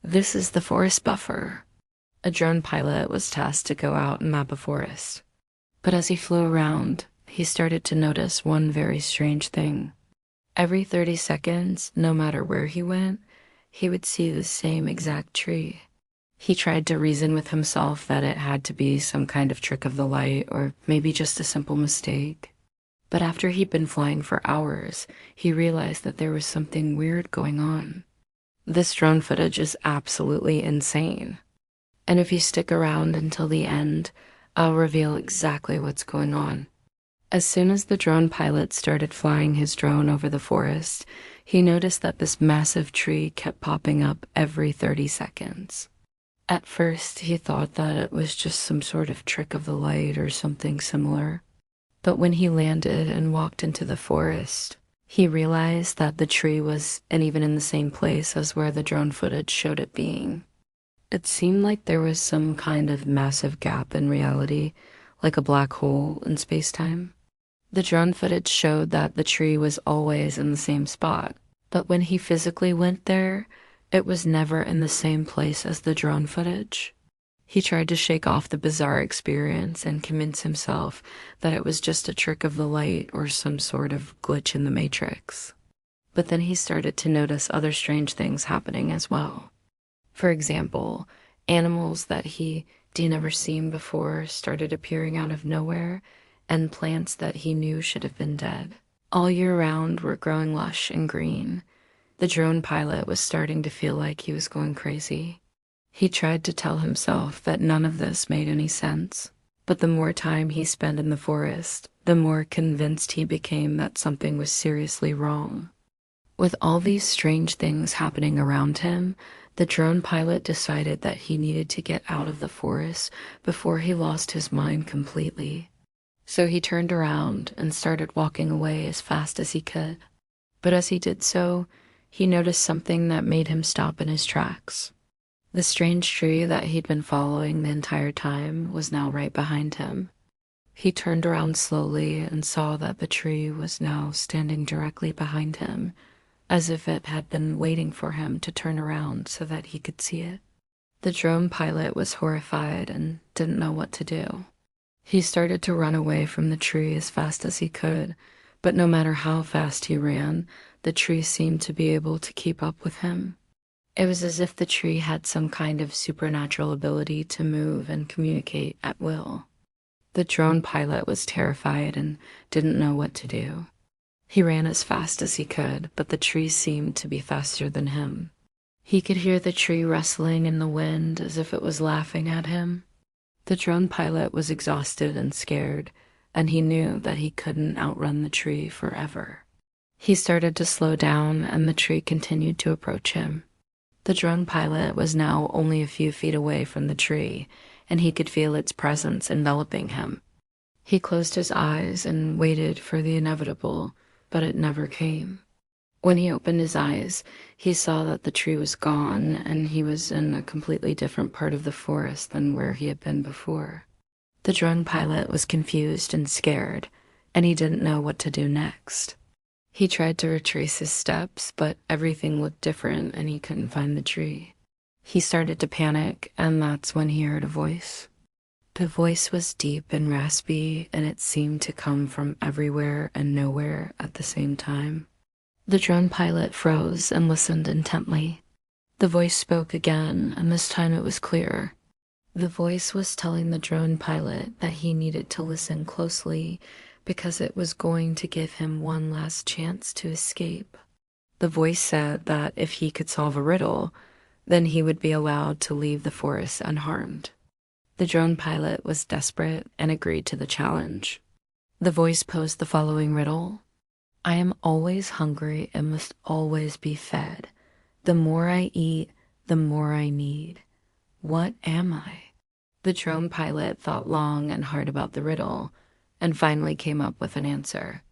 This is the forest buffer. A drone pilot was tasked to go out and map a forest. But as he flew around, he started to notice one very strange thing. Every 30 seconds, no matter where he went, he would see the same exact tree. He tried to reason with himself that it had to be some kind of trick of the light or maybe just a simple mistake. But after he'd been flying for hours, he realized that there was something weird going on. This drone footage is absolutely insane. And if you stick around until the end, I'll reveal exactly what's going on. As soon as the drone pilot started flying his drone over the forest, he noticed that this massive tree kept popping up every 30 seconds. At first, he thought that it was just some sort of trick of the light or something similar. But when he landed and walked into the forest, he realized that the tree wasn't even in the same place as where the drone footage showed it being. It seemed like there was some kind of massive gap in reality, like a black hole in space-time. The drone footage showed that the tree was always in the same spot, but when he physically went there, it was never in the same place as the drone footage. He tried to shake off the bizarre experience and convince himself that it was just a trick of the light or some sort of glitch in the matrix. But then he started to notice other strange things happening as well. For example, animals that he'd never seen before started appearing out of nowhere, and plants that he knew should have been dead. All year round were growing lush and green. The drone pilot was starting to feel like he was going crazy. He tried to tell himself that none of this made any sense, but the more time he spent in the forest, the more convinced he became that something was seriously wrong. With all these strange things happening around him, the drone pilot decided that he needed to get out of the forest before he lost his mind completely. So he turned around and started walking away as fast as he could. But as he did so, he noticed something that made him stop in his tracks. The strange tree that he'd been following the entire time was now right behind him. He turned around slowly and saw that the tree was now standing directly behind him, as if it had been waiting for him to turn around so that he could see it. The drone pilot was horrified and didn't know what to do. He started to run away from the tree as fast as he could, but no matter how fast he ran, the tree seemed to be able to keep up with him. It was as if the tree had some kind of supernatural ability to move and communicate at will. The drone pilot was terrified and didn't know what to do. He ran as fast as he could, but the tree seemed to be faster than him. He could hear the tree rustling in the wind as if it was laughing at him. The drone pilot was exhausted and scared, and he knew that he couldn't outrun the tree forever. He started to slow down, and the tree continued to approach him. The drone pilot was now only a few feet away from the tree, and he could feel its presence enveloping him. He closed his eyes and waited for the inevitable, but it never came. When he opened his eyes, he saw that the tree was gone, and he was in a completely different part of the forest than where he had been before. The drone pilot was confused and scared, and he didn't know what to do next. He tried to retrace his steps, but everything looked different and he couldn't find the tree. He started to panic, and that's when he heard a voice. The voice was deep and raspy, and it seemed to come from everywhere and nowhere at the same time. The drone pilot froze and listened intently. The voice spoke again, and this time it was clear. The voice was telling the drone pilot that he needed to listen closely because it was going to give him one last chance to escape. The voice said that if he could solve a riddle, then he would be allowed to leave the forest unharmed. The drone pilot was desperate and agreed to the challenge. The voice posed the following riddle. I am always hungry and must always be fed. The more I eat, the more I need. What am I? The drone pilot thought long and hard about the riddle, and finally came up with an answer.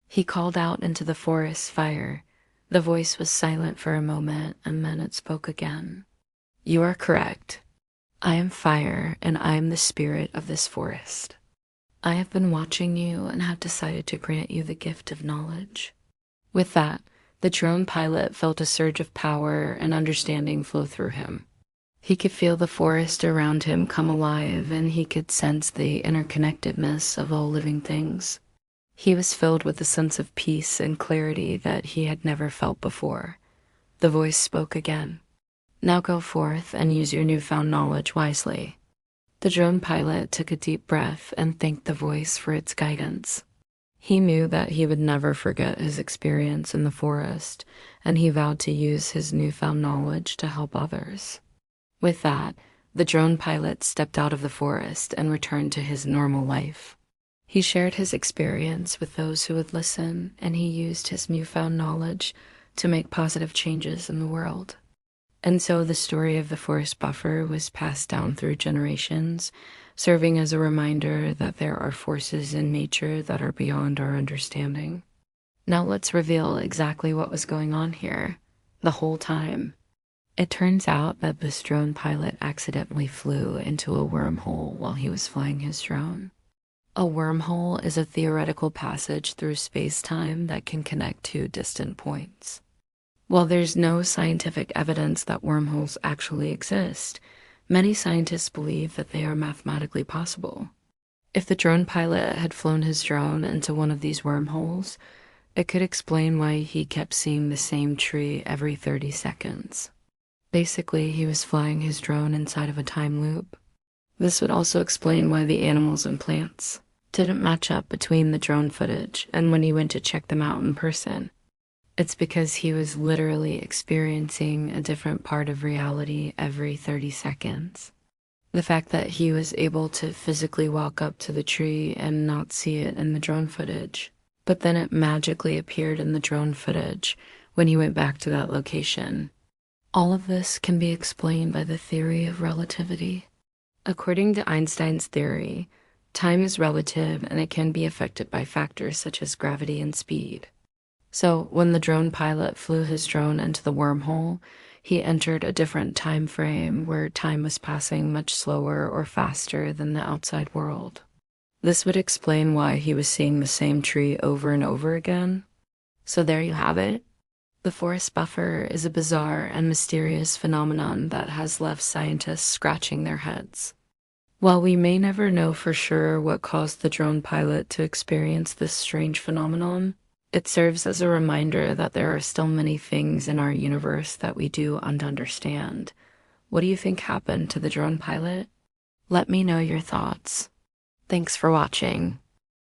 He called out into the forest fire. The voice was silent for a moment, and then it spoke again. You are correct. I am fire, and I am the spirit of this forest. I have been watching you and have decided to grant you the gift of knowledge. With that, The drone pilot felt a surge of power and understanding flow through him. He could feel the forest around him come alive, and he could sense the interconnectedness of all living things. He was filled with a sense of peace and clarity that he had never felt before. The voice spoke again. Now go forth and use your newfound knowledge wisely. The drone pilot took a deep breath and thanked the voice for its guidance. He knew that he would never forget his experience in the forest, and he vowed to use his newfound knowledge to help others. With that, the drone pilot stepped out of the forest and returned to his normal life. He shared his experience with those who would listen, and he used his newfound knowledge to make positive changes in the world. And so the story of the forest buffer was passed down through generations, serving as a reminder that there are forces in nature that are beyond our understanding. Now let's reveal exactly what was going on here the whole time. It turns out that this drone pilot accidentally flew into a wormhole while he was flying his drone. A wormhole is a theoretical passage through space-time that can connect two distant points. While there's no scientific evidence that wormholes actually exist, many scientists believe that they are mathematically possible. If the drone pilot had flown his drone into one of these wormholes, it could explain why he kept seeing the same tree every 30 seconds. Basically, he was flying his drone inside of a time loop. This would also explain why the animals and plants didn't match up between the drone footage and when he went to check them out in person. It's because he was literally experiencing a different part of reality every 30 seconds. The fact that he was able to physically walk up to the tree and not see it in the drone footage, but then it magically appeared in the drone footage when he went back to that location. All of this can be explained by the theory of relativity. According to Einstein's theory, time is relative and it can be affected by factors such as gravity and speed. So when the drone pilot flew his drone into the wormhole, he entered a different time frame where time was passing much slower or faster than the outside world. This would explain why he was seeing the same tree over and over again. So there you have it. The forest buffer is a bizarre and mysterious phenomenon that has left scientists scratching their heads. While we may never know for sure what caused the drone pilot to experience this strange phenomenon, it serves as a reminder that there are still many things in our universe that we do understand. What do you think happened to the drone pilot? Let me know your thoughts. Thanks for watching.